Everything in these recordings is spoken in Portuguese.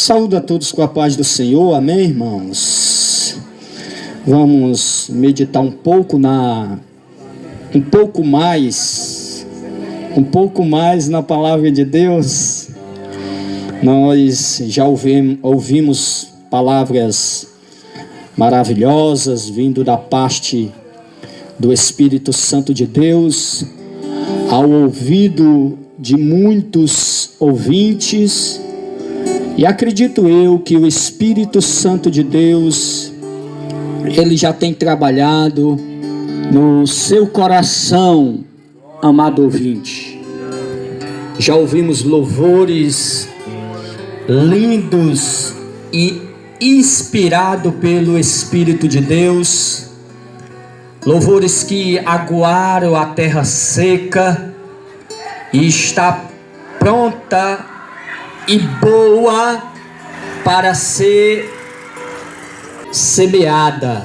Saúdo a todos com a paz do Senhor, amém, irmãos? Vamos meditar um pouco mais na palavra de Deus. Nós já ouvimos palavras maravilhosas vindo da parte do Espírito Santo de Deus ao ouvido de muitos ouvintes, e acredito eu que o Espírito Santo de Deus, ele já tem trabalhado no seu coração, amado ouvinte. Já ouvimos louvores lindos e inspirados pelo Espírito de Deus, louvores que aguaram a terra seca e está pronta e boa para ser semeada,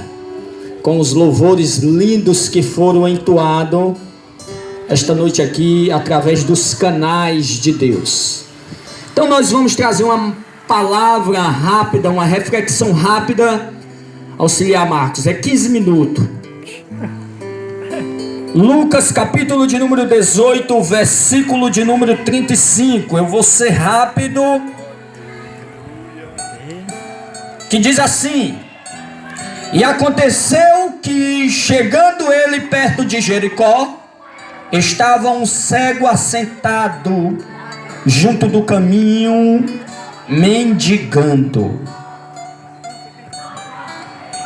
com os louvores lindos que foram entoados esta noite aqui através dos canais de Deus. Então nós vamos trazer uma palavra rápida, uma reflexão rápida. Auxiliar Marcos, é 15 minutos. Lucas capítulo de número 18, versículo de número 35. Eu vou ser rápido. Que diz assim: e aconteceu que, chegando ele perto de Jericó, estava um cego assentado junto do caminho, mendigando.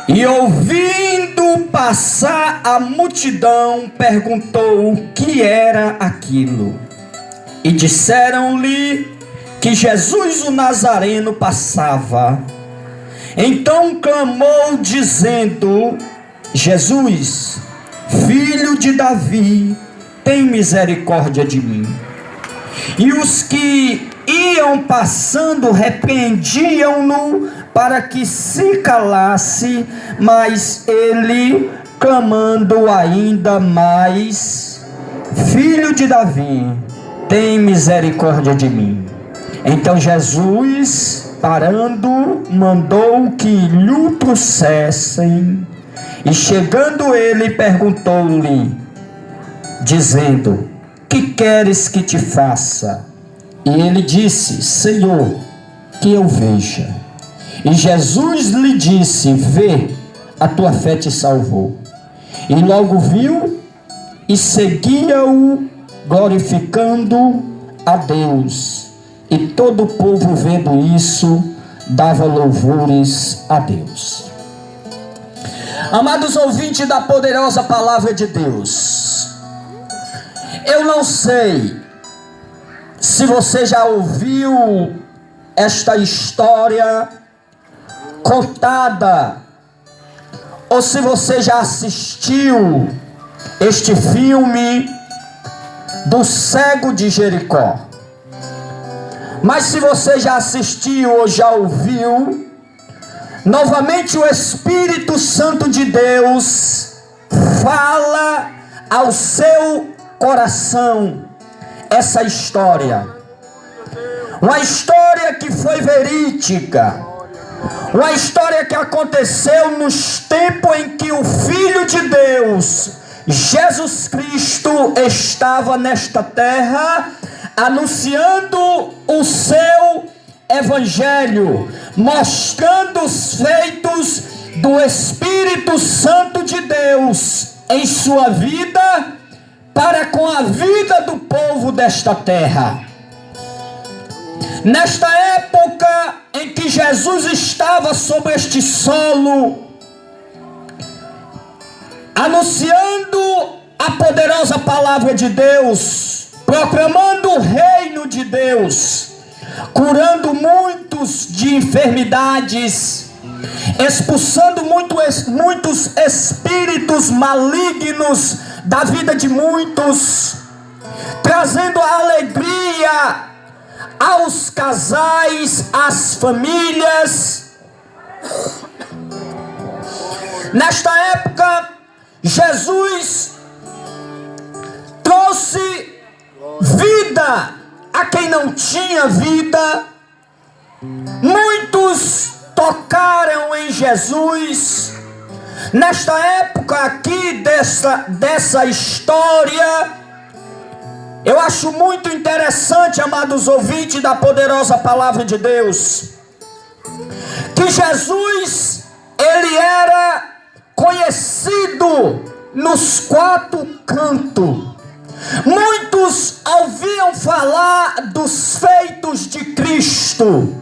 E ouvindo passar a multidão, perguntou o que era aquilo. E disseram-lhe que Jesus o Nazareno passava. Então clamou dizendo: Jesus, filho de Davi, tem misericórdia de mim. E os que iam passando repreendiam-no para que se calasse, mas ele, clamando ainda mais: Filho de Davi, tem misericórdia de mim. Então Jesus, parando, mandou que lhe trouxessem, e chegando ele, perguntou-lhe, dizendo: que queres que te faça? E ele disse: Senhor, que eu veja. E Jesus lhe disse: vê, a tua fé te salvou. E logo viu e seguia-o, glorificando a Deus. E todo o povo, vendo isso, dava louvores a Deus. Amados ouvintes da poderosa palavra de Deus, eu não sei se você já ouviu esta história contada, ou se você já assistiu este filme do cego de Jericó. Mas se você já assistiu ou já ouviu, novamente o Espírito Santo de Deus fala ao seu coração essa história. Uma história que foi verídica. Uma história que aconteceu nos tempos em que o Filho de Deus, Jesus Cristo, estava nesta terra, anunciando o seu evangelho, mostrando os feitos do Espírito Santo de Deus em sua vida, para com a vida do povo desta terra. Nesta época em que Jesus estava sobre este solo, anunciando a poderosa palavra de Deus, proclamando o reino de Deus, curando muitos de enfermidades, expulsando muitos espíritos malignos da vida de muitos, trazendo a alegria aos casais, às famílias. Nesta época, Jesus trouxe vida a quem não tinha vida. Muitos tocaram em Jesus. Nesta época aqui dessa história, eu acho muito interessante, amados ouvintes da poderosa palavra de Deus, que Jesus, ele era conhecido nos quatro cantos. Muitos ouviam falar dos feitos de Cristo,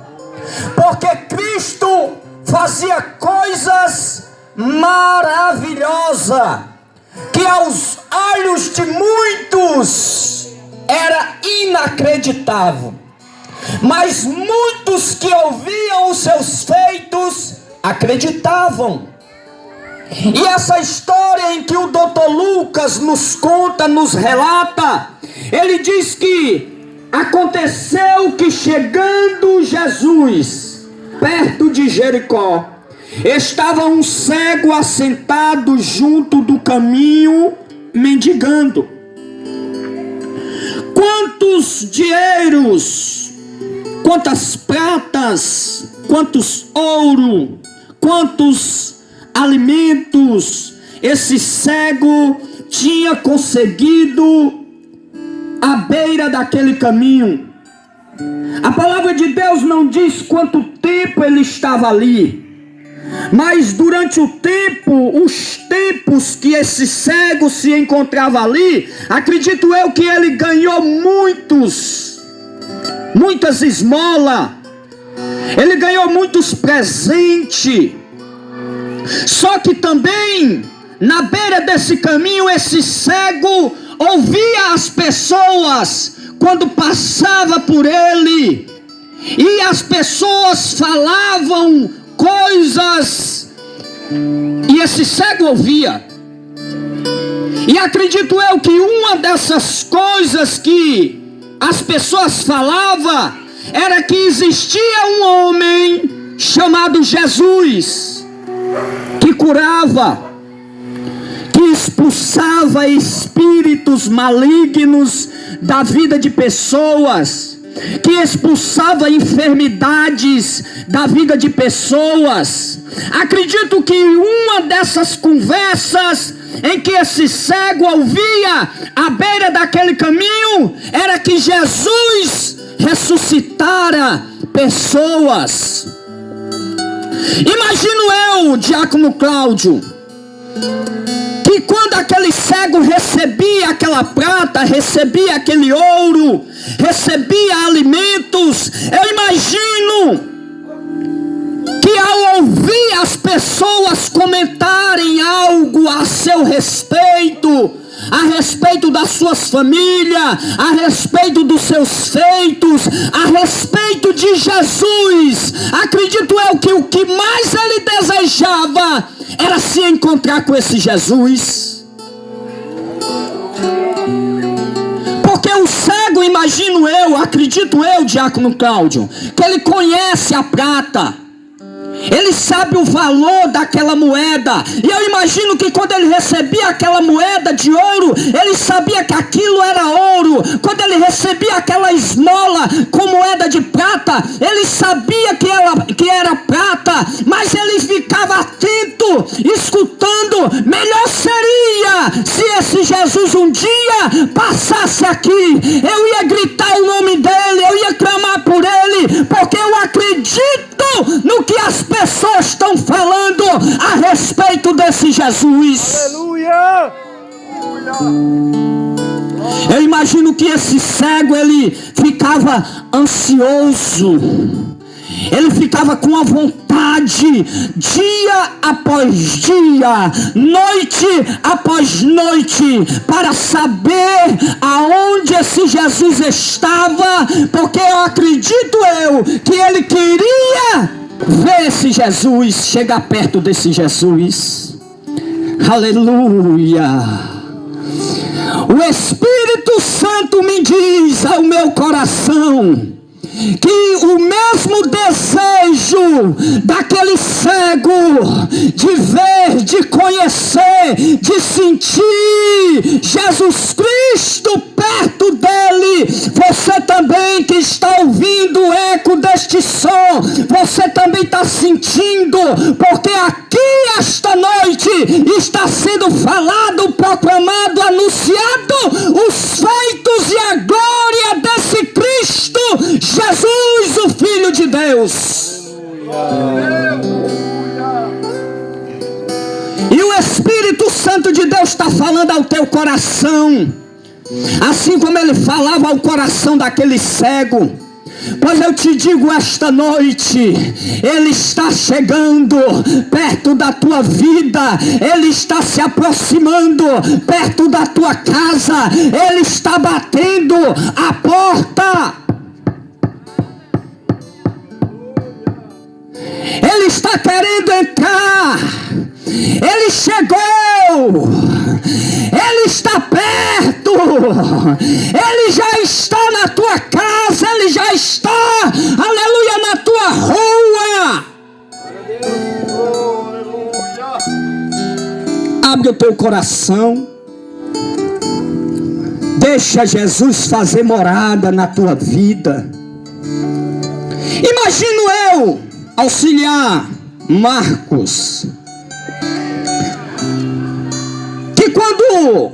porque Cristo fazia coisas maravilhosas, que aos olhos de muitos era inacreditável. Mas muitos que ouviam os seus feitos acreditavam. E essa história em que o Dr. Lucas nos conta, nos relata, ele diz que aconteceu que, chegando Jesus perto de Jericó, estava um cego assentado junto do caminho, mendigando. Quantos dinheiros, quantas pratas, quantos ouro, quantos alimentos esse cego tinha conseguido à beira daquele caminho. A palavra de Deus não diz quanto tempo ele estava ali, mas durante o tempo, os tempos que esse cego se encontrava ali, acredito eu que ele ganhou muitas esmolas, ele ganhou muitos presentes. Só que também, na beira desse caminho, esse cego ouvia as pessoas quando passava por ele, e as pessoas falavam coisas, e esse cego ouvia. E acredito eu que uma dessas coisas que as pessoas falavam era que existia um homem chamado Jesus, que curava, que expulsava espíritos malignos da vida de pessoas, que expulsava enfermidades da vida de pessoas. Acredito que uma dessas conversas em que esse cego ouvia à beira daquele caminho era que Jesus ressuscitara pessoas. Imagino eu, diácono Cláudio, que quando aquele cego recebia aquela prata, recebia aquele ouro, recebia alimentos, eu imagino que ao ouvir as pessoas comentarem algo a seu respeito, a respeito das suas famílias, a respeito dos seus feitos, a respeito de Jesus, acredito eu que o que mais ele desejava era se encontrar com esse Jesus. Porque o cego, imagino eu, acredito eu, diácono Cláudio, que ele conhece a prata, ele sabe o valor daquela moeda. E eu imagino que quando ele recebia aquela moeda de ouro, ele sabia que aquilo era ouro. Quando ele recebia aquela esmola com moeda de prata, ele sabia que era prata. Mas ele ficava atento, escutando. Melhor seria se esse Jesus um dia passasse aqui. Eu ia gritar o nome dele, eu ia clamar por ele, porque eu acredito no que as pessoas estão falando a respeito desse Jesus. Aleluia! Eu imagino que esse cego, ele ficava ansioso, ele ficava com a vontade, dia após dia, noite após noite, para saber aonde esse Jesus estava, porque eu acredito que ele queria ver esse Jesus, chegar perto desse Jesus. Aleluia! O Espírito Santo me diz ao meu coração que o mesmo desejo daquele cego de ver, de conhecer, de sentir Jesus Cristo perto dele, você também que está ouvindo o eco deste som, você também está sentindo, porque aqui esta noite está sendo falado, proclamado, anunciado os feitos e a glória desse Cristo Jesus, o Filho de Deus. E o Espírito Santo de Deus está falando ao teu coração, assim como ele falava ao coração daquele cego. Pois eu te digo esta noite, ele está chegando perto da tua vida, ele está se aproximando perto da tua casa, ele está batendo a porta. Ele está querendo entrar. Ele chegou. Ele está perto. Ele já está na tua casa. Ele já está, aleluia, na tua rua. Abre o teu coração. Deixa Jesus fazer morada na tua vida. Imagino eu, auxiliar Marcos, que quando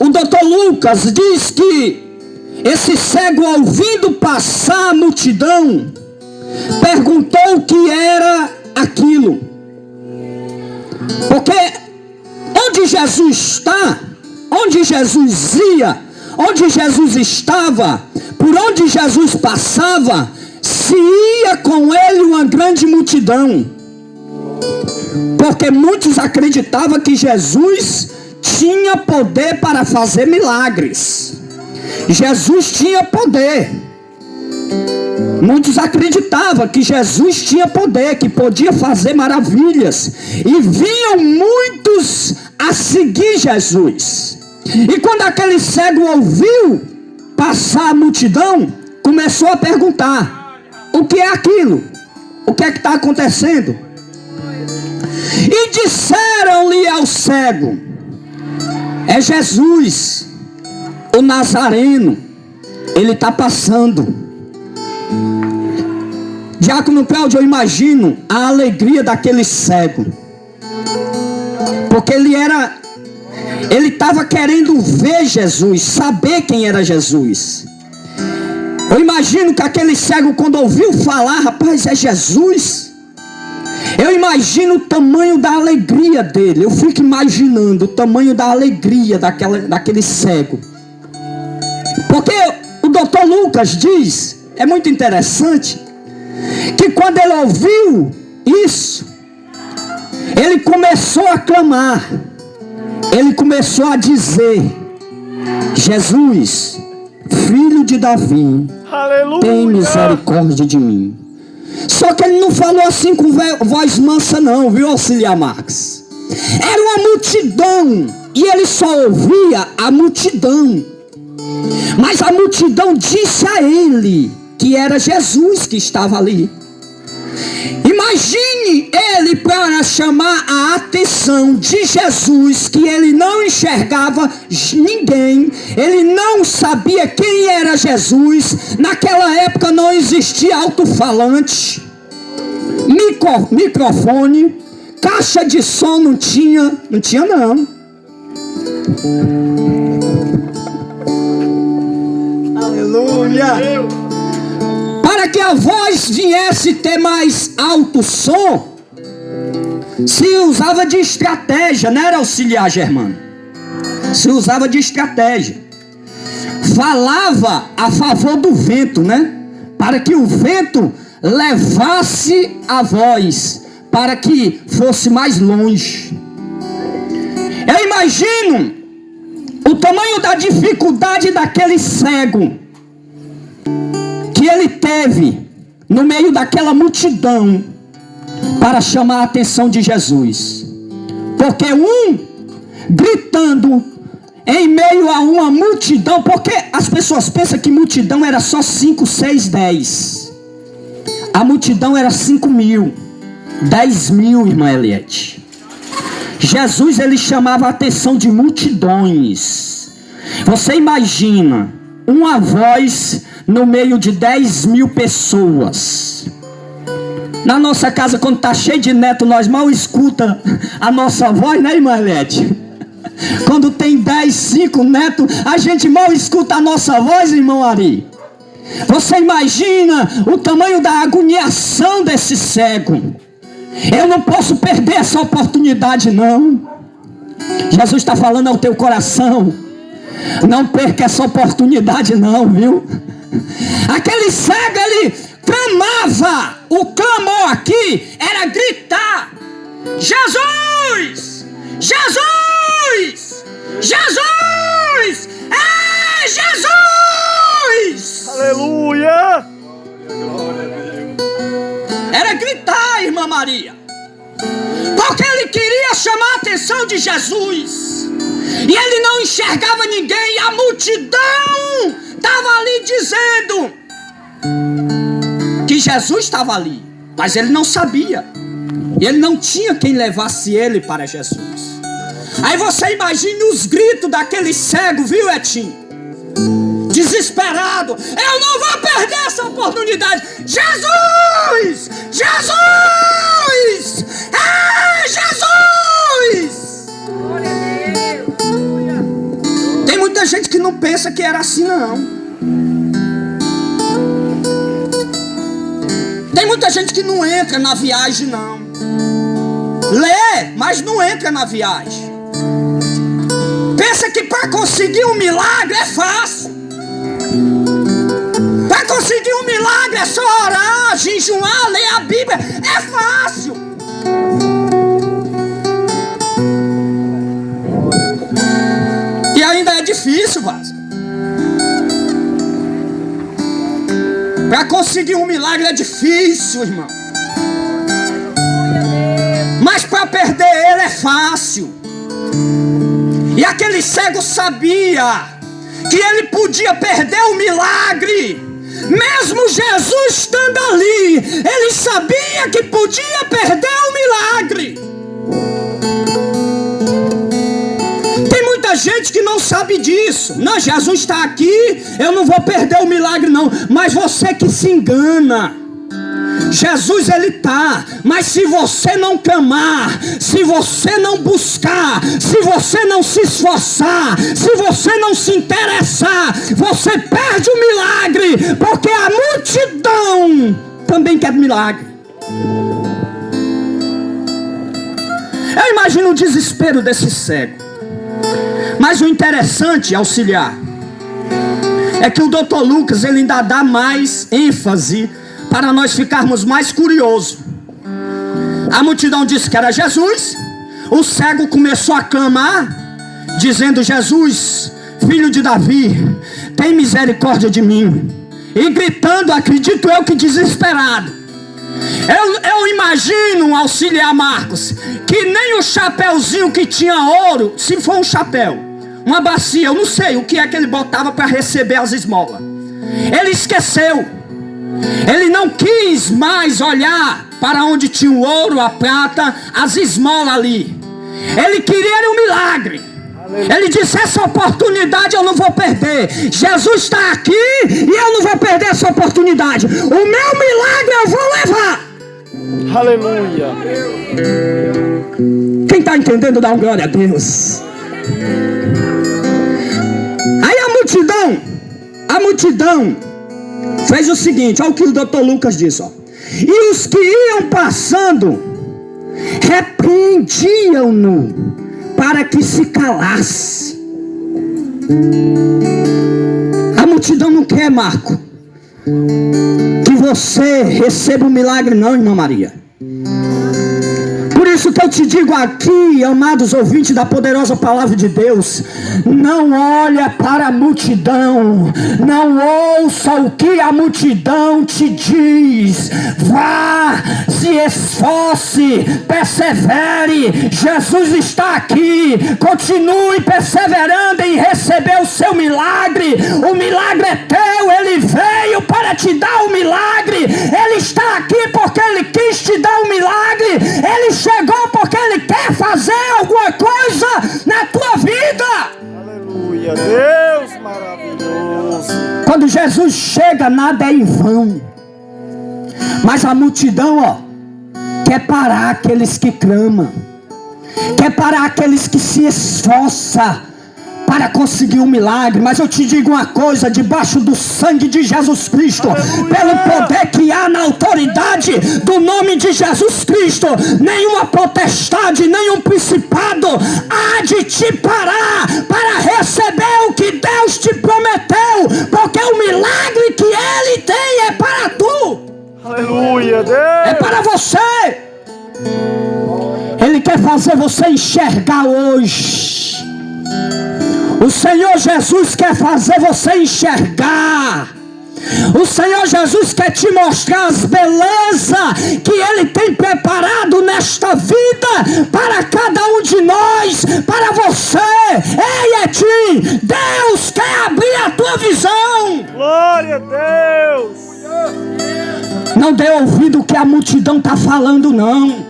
o doutor Lucas diz que esse cego, ouvindo passar a multidão, perguntou o que era aquilo. Porque onde Jesus está, onde Jesus ia, onde Jesus estava, por onde Jesus passava, se ia com ele uma grande multidão. Porque muitos acreditavam que Jesus tinha poder para fazer milagres. Jesus tinha poder. Muitos acreditavam que Jesus tinha poder, que podia fazer maravilhas. E vinham muitos a seguir Jesus. E quando aquele cego ouviu passar a multidão, começou a perguntar: o que é aquilo? O que é que está acontecendo? E disseram-lhe ao cego: é Jesus, o Nazareno. Ele está passando. Diácono Cláudio, eu imagino a alegria daquele cego, porque ele estava querendo ver Jesus, saber quem era Jesus. Eu imagino que aquele cego, quando ouviu falar, rapaz, é Jesus. Eu imagino o tamanho da alegria dele. Eu fico imaginando o tamanho da alegria daquele cego. Porque o doutor Lucas diz, é muito interessante, que quando ele ouviu isso, ele começou a clamar. Ele começou a dizer: Jesus, Filho de Davi, aleluia, tem misericórdia de mim. Só que ele não falou assim com voz mansa não, viu, auxiliar Marcos? Era uma multidão, e ele só ouvia a multidão. Mas a multidão disse a ele que era Jesus que estava ali. Imagine ele, para chamar a atenção de Jesus, que ele não enxergava ninguém, ele não sabia quem era Jesus. Naquela época não existia alto-falante, microfone, caixa de som não tinha não. Aleluia! Para que a voz viesse ter mais alto som, se usava de estratégia, não era, auxiliar Germano? Se usava de estratégia. Falava a favor do vento, né? Para que o vento levasse a voz, para que fosse mais longe. Eu imagino o tamanho da dificuldade daquele cego, que ele teve no meio daquela multidão para chamar a atenção de Jesus. Porque gritando em meio a uma multidão, porque as pessoas pensam que multidão era só 5, 6, 10. A multidão era 5 mil, 10 mil, irmã Eliette. Jesus, ele chamava a atenção de multidões. Você imagina uma voz no meio de 10.000 pessoas. Na nossa casa, quando está cheio de neto, nós mal escuta a nossa voz, né, irmã Elete? Quando tem 10, 5 netos, a gente mal escuta a nossa voz, irmão Ari. Você imagina o tamanho da agoniação desse cego. Eu não posso perder essa oportunidade, não. Jesus está falando ao teu coração: não perca essa oportunidade, não, viu? Aquele cego, ele clamava. O clamor aqui era gritar: Jesus! Jesus! Jesus! É Jesus! Aleluia! Era gritar, irmã Maria, porque ele queria chamar a atenção de Jesus. E ele não enxergava ninguém. E a multidão estava ali dizendo que Jesus estava ali, mas ele não sabia. E ele não tinha quem levasse ele para Jesus. Aí você imagine os gritos daquele cego, viu, Etinho? Desesperado: eu não vou perder essa oportunidade. Jesus! Jesus! É Jesus! Tem muita gente que não pensa que era assim, não. Tem muita gente que não entra na viagem, não. Lê, mas não entra na viagem. Pensa que para conseguir um milagre é fácil. Para conseguir um milagre é só orar, jejuar, ler a Bíblia. É fácil. E ainda é difícil, Vaz. Para conseguir um milagre é difícil, irmão. Mas para perder ele é fácil. E aquele cego sabia que ele podia perder o milagre. Mesmo Jesus estando ali, ele sabia que podia perder o milagre. Tem muita gente que não sabe disso. Não, Jesus está aqui, eu não vou perder o milagre, não. Mas você que se engana. Jesus ele está, mas se você não clamar, se você não buscar, se você não se esforçar, se você não se interessar, você perde o milagre, porque a multidão também quer milagre. Eu imagino o desespero desse cego. Mas o interessante, auxiliar, é que o Dr. Lucas ele ainda dá mais ênfase para nós ficarmos mais curiosos. A multidão disse que era Jesus. O cego começou a clamar, dizendo: Jesus, filho de Davi, tem misericórdia de mim. E gritando, acredito eu que desesperado. Eu imagino, auxiliar Marcos, que nem o chapéuzinho que tinha ouro, se for um chapéu, uma bacia, eu não sei o que é que ele botava para receber as esmolas. Ele esqueceu. Ele não quis mais olhar para onde tinha o ouro, a prata, as esmolas ali. Ele queria um milagre. Ele disse: essa oportunidade eu não vou perder. Jesus está aqui e eu não vou perder essa oportunidade. O meu milagre eu vou levar. Aleluia. Quem está entendendo, dá uma glória a Deus. Aí a multidão fez o seguinte, olha o que o Dr. Lucas disse, ó. E os que iam passando repreendiam-no para que se calasse. A multidão não quer, Marco, que você receba um milagre, não, irmã Maria. Por isso que eu te digo aqui, amados ouvintes da poderosa palavra de Deus, não olha para a multidão, não ouça o que a multidão te diz. Vá, se esforce, persevere. Jesus está aqui. Continue perseverando em receber o seu milagre. O milagre é teu, ele veio para te dar o milagre. Ele está aqui porque ele quis te dar o milagre. Ele chegou porque ele quer fazer alguma coisa na tua vida. Aleluia, Deus maravilhoso. Deus. Quando Jesus chega, nada é em vão. Mas a multidão, quer parar aqueles que clamam, quer parar aqueles que se esforçam para conseguir um milagre. Mas eu te digo uma coisa: debaixo do sangue de Jesus Cristo, aleluia, pelo poder que há na autoridade do nome de Jesus Cristo, nenhuma potestade, nenhum principado há de te parar para receber o que Deus te prometeu, porque o milagre que Ele tem é para tu. Aleluia, Deus. É para você. Ele quer fazer você enxergar hoje. O Senhor Jesus quer fazer você enxergar. O Senhor Jesus quer te mostrar as belezas que Ele tem preparado nesta vida para cada um de nós, para você. Ei, Etim, Deus quer abrir a tua visão. Glória a Deus. Não dê ouvido o que a multidão está falando, não.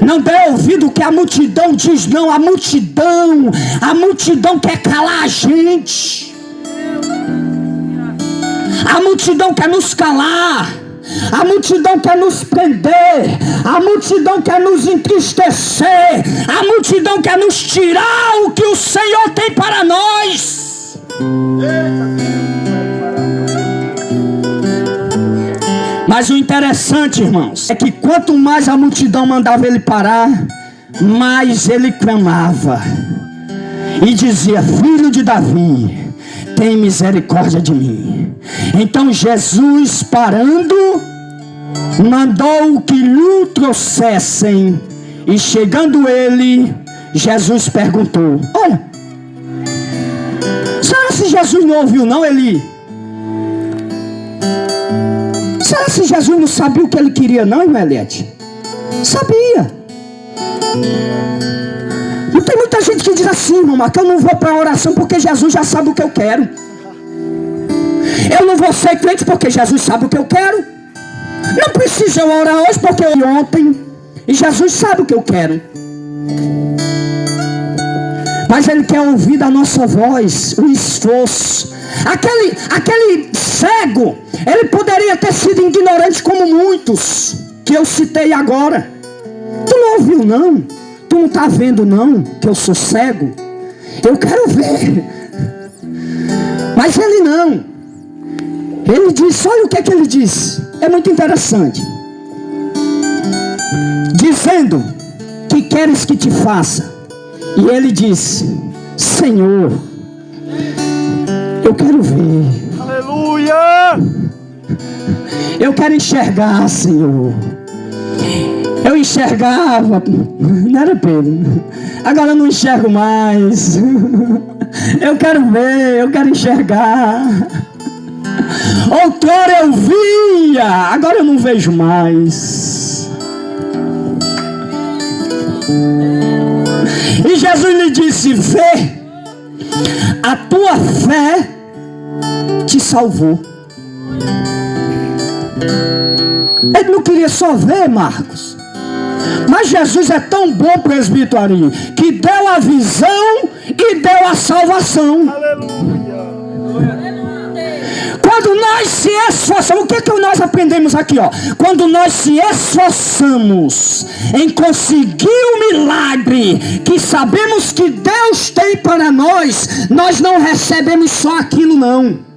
Não dê ouvido o que a multidão diz, não. A multidão quer calar a gente. A multidão quer nos calar. A multidão quer nos prender. A multidão quer nos entristecer. A multidão quer nos tirar o que o Senhor tem para nós. Mas o interessante, irmãos, é que quanto mais a multidão mandava ele parar, mais ele clamava e dizia: Filho de Davi, tem misericórdia de mim. Então Jesus, parando, mandou que lhe trouxessem. E chegando ele, Jesus perguntou: Olha, será que Jesus não ouviu não, Eli? Será que Jesus não sabia o que ele queria não, irmã Eliette? Sabia. Não tem muita gente que diz assim, irmão, que eu não vou para a oração porque Jesus já sabe o que eu quero. Eu não vou ser crente porque Jesus sabe o que eu quero. Não preciso eu orar hoje porque eu ontem e Jesus sabe o que eu quero. Mas Ele quer ouvir da nossa voz o esforço. Aquele cego, ele poderia ter sido ignorante como muitos que eu citei agora. Tu não ouviu não? Tu não está vendo não que eu sou cego? Eu quero ver. Mas ele não. Ele disse, olha o que ele disse. É muito interessante. Dizendo, que queres que te faça? E ele disse, Senhor, eu quero ver. Aleluia! Eu quero enxergar, Senhor. Eu enxergava, não era Pedro. Agora eu não enxergo mais. Eu quero ver, eu quero enxergar. Outrora eu via, agora eu não vejo mais. E Jesus lhe disse, vê, a tua fé te salvou. Ele não queria só ver, Marcos. Mas Jesus é tão bom, presbítero Ari, que deu a visão e deu a salvação. Aleluia! Quando nós se esforçamos, o que nós aprendemos aqui, ó? Quando nós se esforçamos em conseguir o milagre que sabemos que Deus tem para nós, nós não recebemos só aquilo não.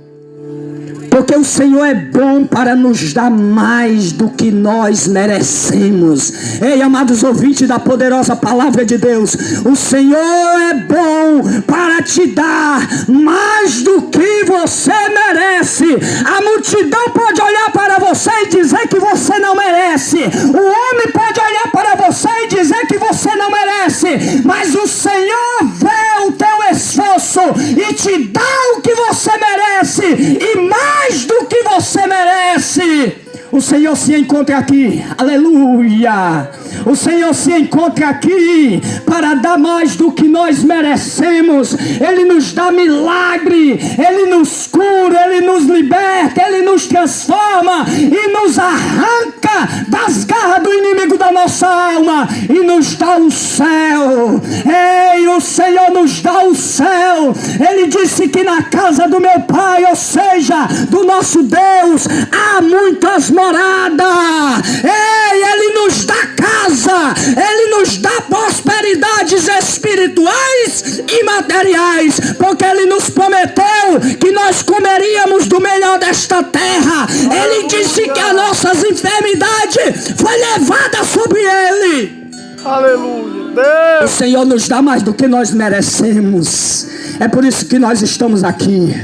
Porque o Senhor é bom para nos dar mais do que nós merecemos. Ei, amados ouvintes da poderosa palavra de Deus, o Senhor é bom para te dar mais do que você merece. A multidão pode olhar para você e dizer que você não merece. O homem pode olhar para você e dizer que você não merece. Mas o Senhor vê o teu esforço e te dá o que você merece. E mais do que você merece. O Senhor se encontra aqui, aleluia. O Senhor se encontra aqui para dar mais do que nós merecemos. Ele nos dá milagre, Ele nos cura, Ele nos liberta, Ele nos transforma e nos arranca das garras do inimigo da nossa nossa alma e nos dá o céu. Ei, o Senhor nos dá o céu. Ele disse que na casa do meu Pai, ou seja, do nosso Deus, há muitas moradas. Ei, Ele nos dá casa, Ele nos dá prosperidades espirituais e materiais, porque Ele nos prometeu que nós comeríamos do melhor desta terra. Ele disse que as nossas enfermidades foi levada sobre Ele. Aleluia, O Deus. Senhor nos dá mais do que nós merecemos. É por isso que nós estamos aqui.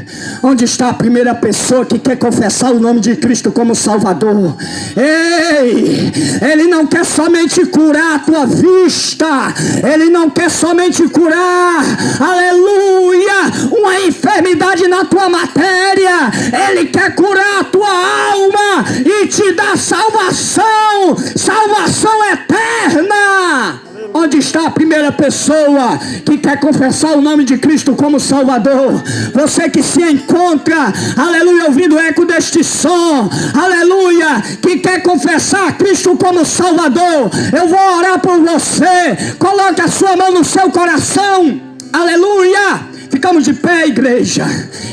Onde está a primeira pessoa que quer confessar o nome de Cristo como Salvador? Ei, Ele não quer somente curar a tua vista. Ele não quer somente curar, aleluia, uma enfermidade na tua matéria. Ele quer curar a tua alma e te dar salvação, salvação eterna. Onde está a primeira pessoa que quer confessar o nome de Cristo como Salvador? Você que se encontra, aleluia, ouvindo o eco deste som, aleluia, que quer confessar Cristo como Salvador, eu vou orar por você. Coloque a sua mão no seu coração, aleluia. Ficamos de pé, igreja.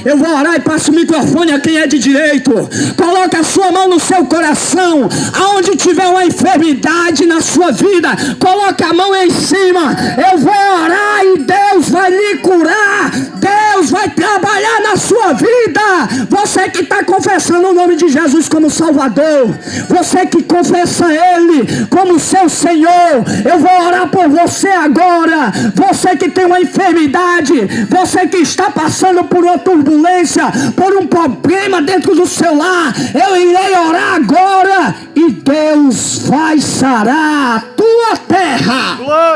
Eu vou orar e passo o microfone a quem é de direito. Coloque a sua mão no seu coração. Aonde tiver uma enfermidade na sua vida, coloque a mão em cima. Eu vou orar e Deus vai lhe curar. Deus vai trabalhar na sua vida. Você que está confessando o nome de Jesus como Salvador, você que confessa Ele como seu Senhor, eu vou orar por você agora. Você que tem uma enfermidade, você que está passando por uma turbulência, por um problema dentro do seu lar, eu irei orar agora e Deus vai sarar a tua terra. Glória.